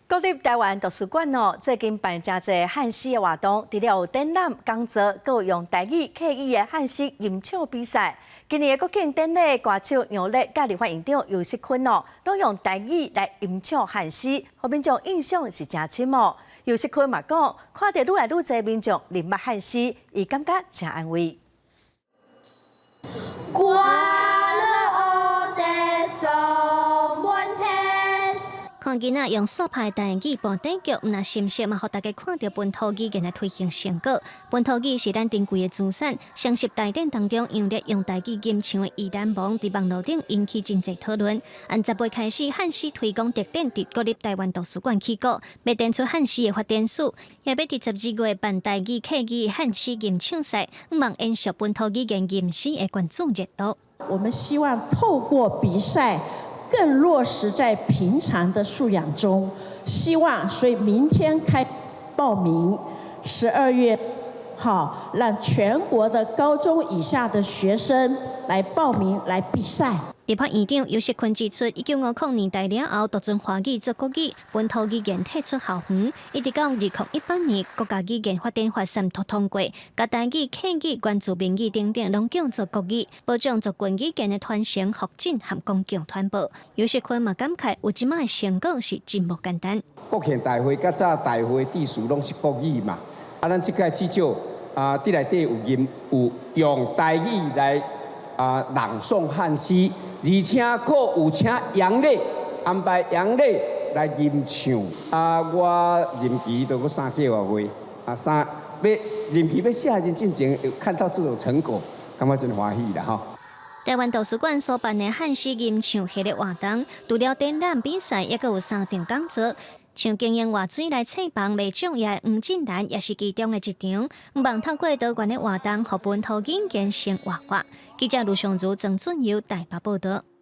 国立台湾图书馆最近办真侪汉诗的活动，除了有展览、讲座，还有用台语、客语的汉诗吟唱比赛。今年的国庆典礼，歌手杨烈甲立法院长游锡堃拢用台语来吟唱汉诗，互民众印象是真深哦。游锡堃嘛讲，看到愈来愈侪民众认捌汉诗，伊感觉真安慰。看囡仔用素派台语播短剧，那深刻嘛，互大家看到本土语言的推行成果。本土语是咱珍贵的资产。双十大典当中，杨烈用台语吟唱的《意难忘》伫网络顶引起真侪讨论。按10月开始，汉诗推广特展伫国立台湾图书馆起稿，要展出汉诗的发展史，也要伫12月办台语、客语的汉诗吟唱赛，希望延续本土语言吟诗的关注热度。我们希望透过比赛。更落实在平常的素养中，所以明天开报名，12月好让全国的高中以下的学生来报名来比赛。立法院长游锡堃指出，1950年代了后，独尊华语做国语，本土语言退出校园，一直到2018年国家语言发展法三读通过，甲台语、客语、原住民语等等拢叫做国语，保障族群语言的传承、发展和公共传播。游锡堃嘛感慨，有即卖的成果是真无简单。国庆大会甲早大会致辞拢是国语嘛，咱即届至少伫内底有用台语来朗诵汉诗。而且佫有请杨烈安排杨烈来吟唱。我任期都佫3个月，任期要写进前看到这种成果，感觉真欢喜啦吼。台湾图书馆所办的汉诗吟唱系列活动，除了展览比赛，也佫有3场讲座。像经营外水来采访卖酱业黄进兰，也是其中的一场。希望透过多元的活动，互本土语言生活化。记者卢尚如、曾俊尧台北报道。